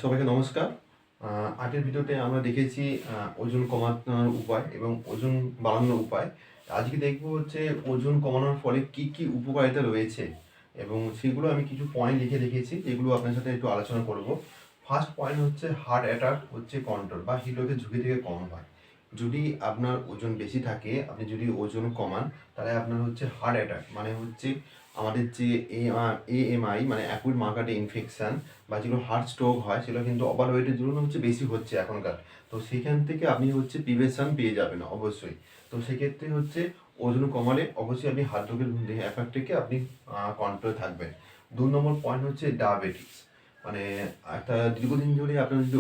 সবাইকে নমস্কার। আগের ভিডিওতে আমরা দেখেছি ওজন কমানোর উপায় এবং ওজন বাড়ানোর উপায়। আজকে দেখব হচ্ছে ওজন কমানোর ফলে কি কি উপকারিতা রয়েছে এবং সেগুলো আমি কিছু পয়েন্ট লিখে রেখেছি, যেগুলো আপনার সাথে একটু আলোচনা করব। ফার্স্ট পয়েন্ট হচ্ছে হার্ট অ্যাটাক হচ্ছে কন্ট্রোল বা হৃদরোগের ঝুঁকি থেকে কম হয়। যদি আপনার ওজন বেশি থাকে, আপনি যদি ওজন কমান, তাহলে আপনার হচ্ছে হার্ট অ্যাটাক মানে হচ্ছে আমাদের যে এএমআই মানে অ্যাকুইট মায়োকার্ডিয়াল ইনফেকশন বা যেগুলো হার্ট স্ট্রোক হয়, সেগুলো কিন্তু ওভার ওয়েটের জন্য হচ্ছে বেশি হচ্ছে এখনকার। তো সেখান থেকে আপনি হচ্ছে প্রিভেনশন পেয়ে যাবেন অবশ্যই। তো সেক্ষেত্রে হচ্ছে ওজন কমালে অবশ্যই আপনি হার্ট রোগের এফেক্ট থেকে আপনি কন্ট্রোলে থাকবেন। 2 নম্বর পয়েন্ট হচ্ছে ডায়াবেটিস। মানে একটা দীর্ঘদিন ধরে আপনার যদি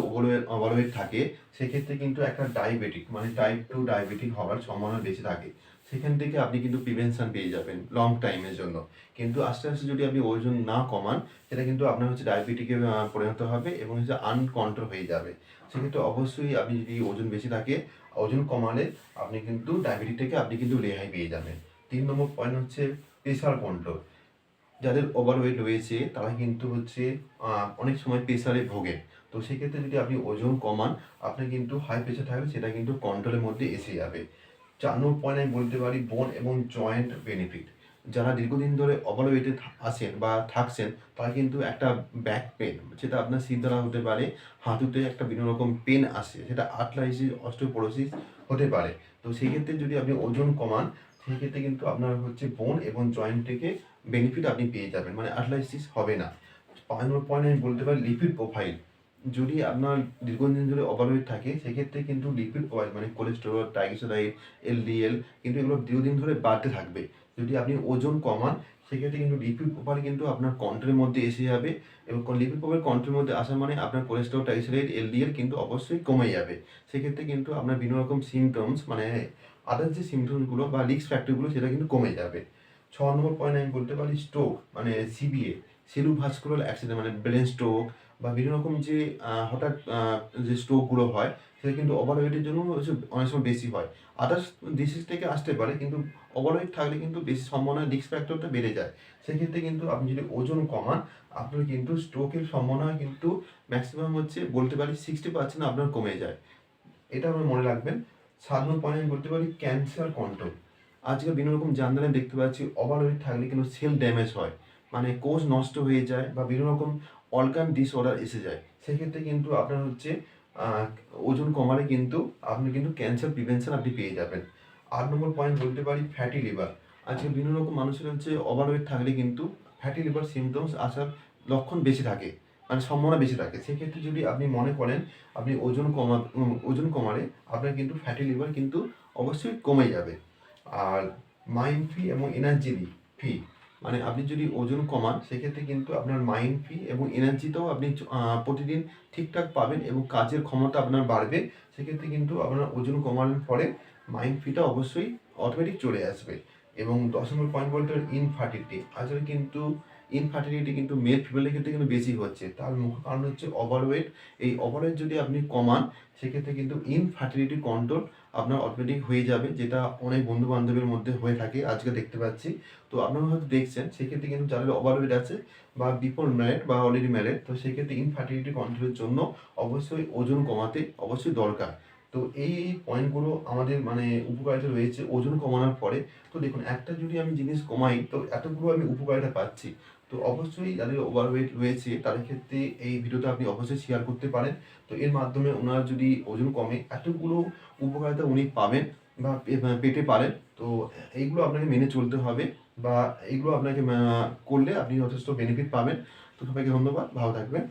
ওভারওয়েট থাকে, সেক্ষেত্রে কিন্তু একটা ডায়াবেটিক মানে টাইপ 2 ডায়াবেটিক হওয়ার সম্ভাবনা বেশি থাকে। সেখান থেকে আপনি কিন্তু প্রিভেনশন পেয়ে যাবেন লং টাইমের জন্য। কিন্তু আস্তে আস্তে যদি আপনি ওজন না কমান, সেটা কিন্তু আপনার হচ্ছে ডায়াবেটিকে পরিণত হবে এবং হচ্ছে আনকন্ট্রোল হয়ে যাবে। সেক্ষেত্রে অবশ্যই আপনি যদি ওজন বেশি থাকে, ওজন কমালে আপনি কিন্তু ডায়াবেটিক থেকে আপনি কিন্তু রেহাই পেয়ে যাবেন। 3 নম্বর পয়েন্ট হচ্ছে প্রেশার কন্ট্রোল। যাদের ওভারওয়েট রয়েছে তারা কিন্তু হচ্ছে অনেক সময় প্রেশারে ভোগে। তো সেক্ষেত্রে যদি আপনি ওজন কমান, আপনার কিন্তু হাই প্রেশার থাকলে সেটা কিন্তু কন্ট্রোলের মধ্যে এসে যাবে। 4 নম্বর পয়েন্ট আমি বলতে পারি বোন এবং জয়েন্ট বেনিফিট। যারা দীর্ঘদিন ধরে ওভারওয়েটে আছেন বা থাকছেন, তারা কিন্তু একটা ব্যাক পেন, সেটা আপনার শির দ্বারা হতে পারে, হাঁটুতে একটা বিভিন্ন রকম পেন আসে, সেটা আর্থ্রাইটিস অস্টিওপোরোসিস হতে পারে। তো সেক্ষেত্রে যদি আপনি ওজন কমান, সেক্ষেত্রে কিন্তু আপনার হচ্ছে বোন এবং জয়েন্ট থেকে বেনিফিট আপনি পেয়ে যাবেন, মানে আর্থ্রাইটিস হবে না। 5 নম্বর পয়েন্ট আমি বলতে পারি লিপিড প্রোফাইল। যদি আপনার দীর্ঘদিন ধরে ওভারওয়েট থাকে, সেক্ষেত্রে কিন্তু লিপিড প্রোফাইল মানে কোলেস্টেরল, ট্রাইগ্লিসারাইড, এলডিএল কিন্তু এগুলো দীর্ঘদিন ধরে বাড়তে থাকবে। যদি আপনি ওজন কমান, সেক্ষেত্রে কিন্তু লিপিড প্রোফাইল কিন্তু আপনার কন্ট্রোলের মধ্যে এসে যাবে এবং লিপিড প্রোফাইল কন্ট্রোলের মধ্যে আসা মানে আপনার কোলেস্টেরল, ট্রাইগ্লিসারাইড, এলডিএল কিন্তু অবশ্যই কমে যাবে। সেক্ষেত্রে কিন্তু আপনার বিভিন্ন রকম সিমটমস মানে আদার্স যে সিমটমসগুলো বা রিস্ক ফ্যাক্টরগুলো সেটা কিন্তু কমে যাবে। 6 নম্বর পয়েন্ট আমি বলতে পারি স্ট্রোক মানে সিবিএ, সেরিব্রাসকুলার অ্যাক্সিডেন্ট মানে ব্রেন স্ট্রোক বা বিভিন্ন রকম যে হঠাৎ যে স্ট্রোকগুলো হয়, সেটা কিন্তু ওভারওয়েটের জন্য হচ্ছে অনেক সময় বেশি হয়। আদার্স ডিসিজ থেকে আসতে পারে, কিন্তু ওভারওয়েট থাকলে কিন্তু বেশি সম্ভাবনা রিস্ক ফ্যাক্টরটা বেড়ে যায়। সেক্ষেত্রে কিন্তু আপনি যদি ওজন কমান, আপনার কিন্তু স্ট্রোকের সম্ভাবনা কিন্তু ম্যাক্সিমাম হচ্ছে বলতে পারি 60% আপনার কমে যায়। এটা আপনার মনে রাখবেন। 7 নম্বর পয়েন্ট আমি বলতে পারি ক্যান্সার কন্ট্রোল। আজকাল বিভিন্ন রকম জানলায় দেখতে পাচ্ছি ওভারওয়েট থাকলে কিন্তু সেল ড্যামেজ হয়, মানে কোষ নষ্ট হয়ে যায় বা বিভিন্ন রকম অর্গান ডিসঅর্ডার এসে যায়। সেক্ষেত্রে কিন্তু আপনার হচ্ছে আহ, ওজন কমালে কিন্তু আপনি কিন্তু ক্যান্সার প্রিভেনশন আপনি পেয়ে যাবেন। 8 নম্বর পয়েন্ট বলতে পারি ফ্যাটি লিভার। আজকে বিভিন্ন রকম মানুষের হচ্ছে ওভারওয়েট থাকলে কিন্তু ফ্যাটি লিভার সিমটমস আসার লক্ষণ বেশি থাকে, মানে সম্ভাবনা বেশি থাকে। সেক্ষেত্রে যদি আপনি মনে করেন আপনি ওজন কমালে আপনার কিন্তু ফ্যাটি লিভার কিন্তু অবশ্যই কমে যাবে। আর মাইন্ড ফ্রি এবং এনার্জি ফ্রি, মানে আপনি যদি ওজন কমান, সেক্ষেত্রে কিন্তু আপনার মাইন্ড ফ্রি এবং এনার্জিটাও আপনি প্রতিদিন ঠিকঠাক পাবেন এবং কাজের ক্ষমতা আপনার বাড়বে। সেক্ষেত্রে কিন্তু আপনার ওজন কমানোর ফলে মাইন্ড ফ্রিটা অবশ্যই অটোমেটিক চলে আসবে। এবং 10 নম্বর পয়েন্ট বলতে ইনফার্টিলিটি। আসলে কিন্তু ইনফার্টিলিটি কিন্তু মেল ফিমেলের ক্ষেত্রে কিন্তু বেশি হচ্ছে, তার মুখ্য কারণ হচ্ছে ওভারওয়েট। এই ওভারওয়েট যদি আপনি কমান, সেক্ষেত্রে কিন্তু ইনফার্টিলিটি কন্ট্রোল আপনার অটোমেটিক হয়ে যাবে, যেটা অনেক বন্ধু বান্ধবের মধ্যে হয়ে থাকে আজকে দেখতে পাচ্ছি। তো আপনারা হয়তো দেখছেন, সেক্ষেত্রে কিন্তু যাদের ওভারওয়েট আছে বা বিফোর ম্যারেড বা অলরেডি ম্যারেড, তো সেক্ষেত্রে ইনফার্টিলিটি কন্ট্রোলের জন্য অবশ্যই ওজন কমাতে অবশ্যই দরকার। তো এই পয়েন্টগুলো আমাদের মানে উপকারিতা রয়েছে ওজন কমানোর পরে। তো দেখুন, একটা যদি আমি জিনিস কমাই, তো এতগুলো আমি উপকারিতা পাচ্ছি। তো অবশ্যই যাদের ওভারওয়েট রয়েছে তাদের ক্ষেত্রে এই ভিডিওটা আপনি অবশ্যই শেয়ার করতে পারেন। তো এর মাধ্যমে ওনার যদি ওজন কমে, এতগুলো উপকারিতা উনি পাবেন বা পেতে পারেন। তো এইগুলো আপনাকে মেনে চলতে হবে বা এইগুলো আপনাকে করলে আপনি যথেষ্ট বেনিফিট পাবেন। তো সবাইকে ধন্যবাদ, ভালো থাকবেন।